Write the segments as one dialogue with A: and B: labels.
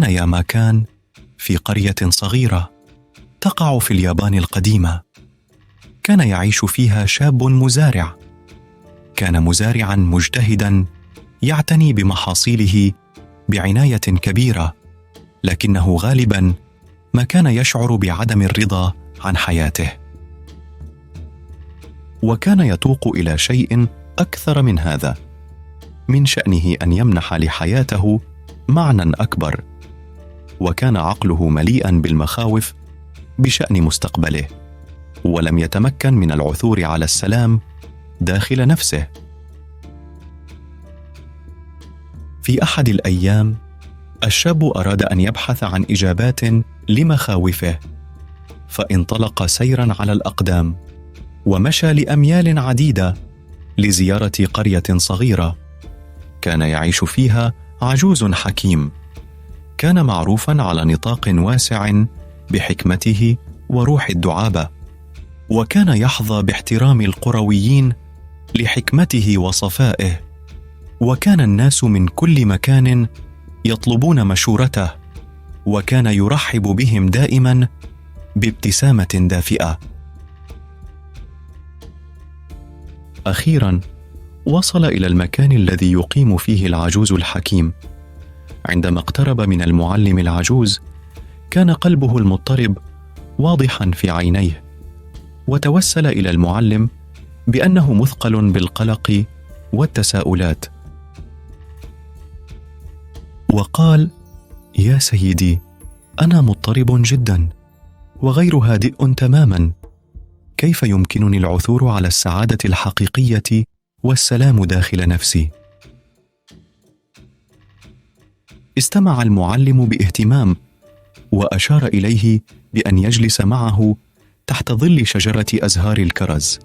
A: يا ما كان في قرية صغيرة تقع في اليابان القديمة. كان يعيش فيها شاب مزارع. كان مزارعا مجتهدا يعتني بمحاصيله بعناية كبيرة، لكنه غالبا ما كان يشعر بعدم الرضا عن حياته، وكان يتوق إلى شيء أكثر من هذا. من شأنه أن يمنح لحياته معنى أكبر، وكان عقله مليئا بالمخاوف بشأن مستقبله، ولم يتمكن من العثور على السلام داخل نفسه. في أحد الأيام الشاب أراد أن يبحث عن إجابات لمخاوفه، فانطلق سيرا على الأقدام ومشى لأميال عديدة لزيارة قرية صغيرة كان يعيش فيها عجوز حكيم، كان معروفا على نطاق واسع بحكمته وروح الدعابة، وكان يحظى باحترام القرويين لحكمته وصفائه، وكان الناس من كل مكان يطلبون مشورته، وكان يرحب بهم دائما بابتسامة دافئة. أخيرا وصل إلى المكان الذي يقيم فيه العجوز الحكيم. عندما اقترب من المعلم العجوز كان قلبه المضطرب واضحا في عينيه، وتوسل إلى المعلم بأنه مثقل بالقلق والتساؤلات، وقال: يا سيدي، أنا مضطرب جدا وغير هادئ تماما، كيف يمكنني العثور على السعادة الحقيقية والسلام داخل نفسي؟ استمع المعلم باهتمام وأشار إليه بأن يجلس معه تحت ظل شجرة أزهار الكرز،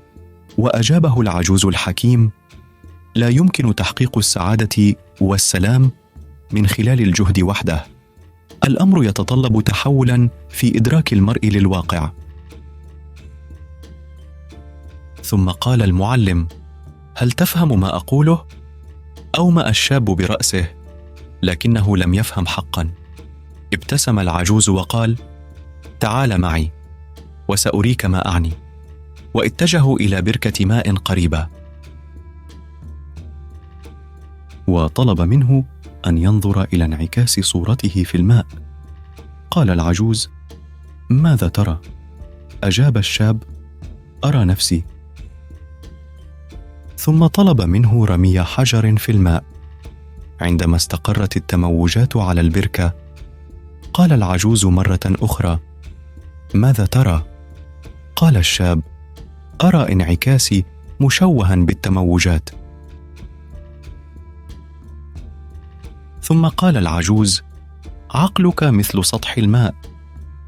A: وأجابه العجوز الحكيم: لا يمكن تحقيق السعادة والسلام من خلال الجهد وحده، الأمر يتطلب تحولا في إدراك المرء للواقع. ثم قال المعلم: هل تفهم ما أقوله؟ أومأ الشاب برأسه، لكنه لم يفهم حقا. ابتسم العجوز وقال: تعال معي وسأريك ما أعني، واتجهوا إلى بركة ماء قريبة، وطلب منه أن ينظر إلى انعكاس صورته في الماء. قال العجوز: ماذا ترى؟ أجاب الشاب: أرى نفسي. ثم طلب منه رمي حجر في الماء. عندما استقرت التموجات على البركة قال العجوز مرة أخرى: ماذا ترى؟ قال الشاب: أرى انعكاسي مشوها بالتموجات. ثم قال العجوز: عقلك مثل سطح الماء،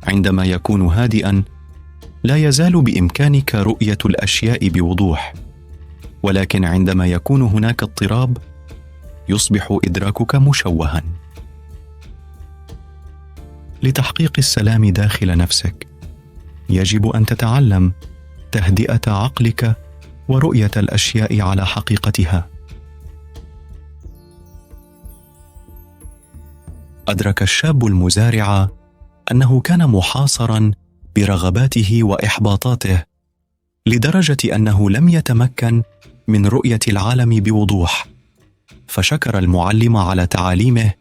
A: عندما يكون هادئا لا يزال بإمكانك رؤية الأشياء بوضوح، ولكن عندما يكون هناك اضطراب يصبح إدراكك مشوها. لتحقيق السلام داخل نفسك يجب أن تتعلم تهدئة عقلك ورؤية الأشياء على حقيقتها. أدرك الشاب المزارع أنه كان محاصرا برغباته وإحباطاته، لدرجة أنه لم يتمكن من رؤية العالم بوضوح، فشكر المعلم على تعاليمه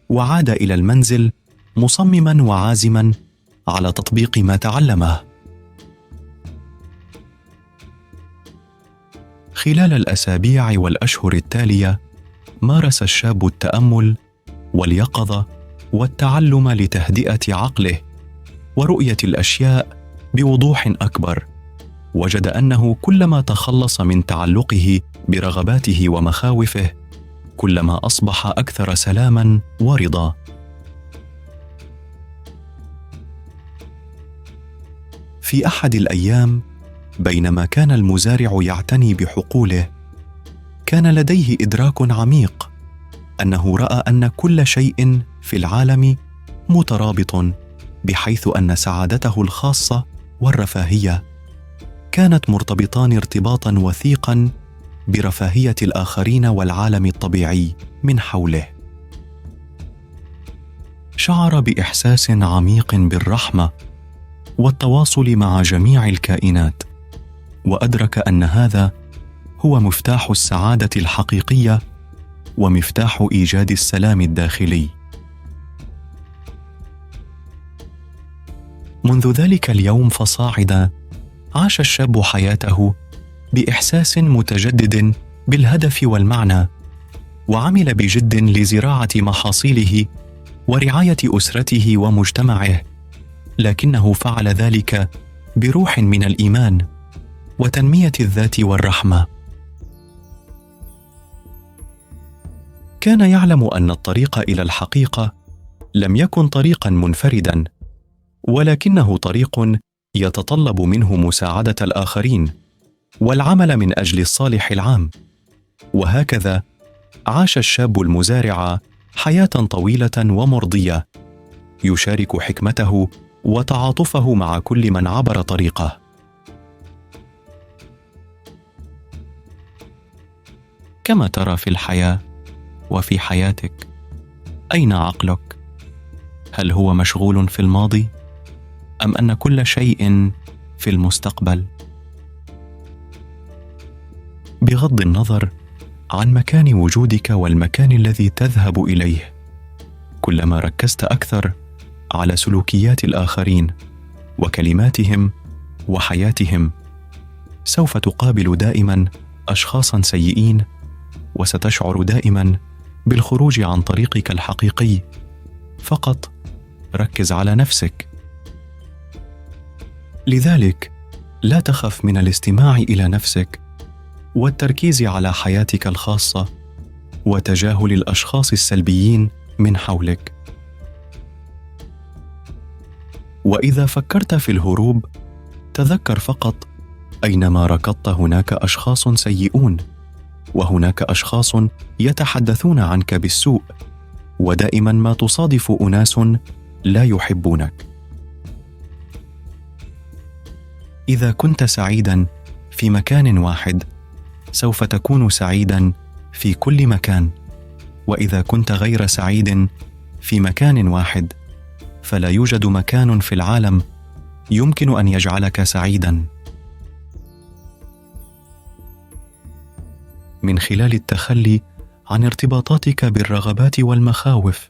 A: وعاد إلى المنزل مصمما وعازما على تطبيق ما تعلمه. خلال الأسابيع والأشهر التالية مارس الشاب التأمل واليقظة والتعلم لتهدئة عقله ورؤية الأشياء بوضوح أكبر. وجد أنه كلما تخلص من تعلقه برغباته ومخاوفه كلما أصبح أكثر سلاما ورضا. في أحد الأيام بينما كان المزارع يعتني بحقوله كان لديه إدراك عميق أنه رأى أن كل شيء في العالم مترابط، بحيث أن سعادته الخاصة والرفاهية كانت مرتبطان ارتباطا وثيقا برفاهية الآخرين والعالم الطبيعي من حوله. شعر باحساس عميق بالرحمه والتواصل مع جميع الكائنات، وادرك ان هذا هو مفتاح السعاده الحقيقيه ومفتاح ايجاد السلام الداخلي. منذ ذلك اليوم فصاعدا عاش الشاب حياته باحساس متجدد بالهدف والمعنى، وعمل بجد لزراعه محاصيله ورعايه اسرته ومجتمعه، لكنه فعل ذلك بروح من الايمان وتنميه الذات والرحمه. كان يعلم ان الطريق الى الحقيقه لم يكن طريقا منفردا، ولكنه طريق يتطلب منه مساعده الاخرين والعمل من اجل الصالح العام. وهكذا عاش الشاب المزارع حياه طويله ومرضيه، يشارك حكمته وتعاطفه مع كل من عبر طريقه. كما ترى في الحياه وفي حياتك، اين عقلك؟ هل هو مشغول في الماضي ام ان كل شيء في المستقبل؟ بغض النظر عن مكان وجودك والمكان الذي تذهب اليه، كلما ركزت اكثر على سلوكيات الاخرين وكلماتهم وحياتهم، سوف تقابل دائما اشخاصا سيئين، وستشعر دائما بالخروج عن طريقك الحقيقي. فقط ركز على نفسك. لذلك لا تخف من الاستماع الى نفسك والتركيز على حياتك الخاصه وتجاهل الاشخاص السلبيين من حولك. واذا فكرت في الهروب، تذكر فقط اينما ركضت هناك اشخاص سيئون، وهناك اشخاص يتحدثون عنك بالسوء، ودائما ما تصادف اناس لا يحبونك. اذا كنت سعيدا في مكان واحد، سوف تكون سعيدا في كل مكان، واذا كنت غير سعيد في مكان واحد، فلا يوجد مكان في العالم يمكن ان يجعلك سعيدا. من خلال التخلي عن ارتباطاتك بالرغبات والمخاوف،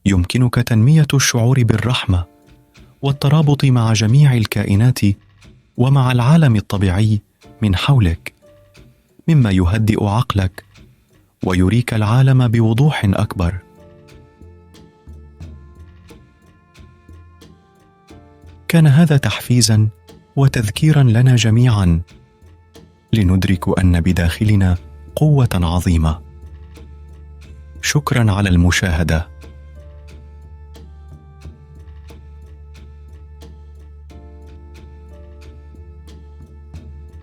A: يمكنك تنميه الشعور بالرحمه والترابط مع جميع الكائنات ومع العالم الطبيعي من حولك، مما يهدئ عقلك ويريك العالم بوضوح اكبر. كان هذا تحفيزا وتذكيرا لنا جميعا لندرك ان بداخلنا قوه عظيمه. شكرا على المشاهده.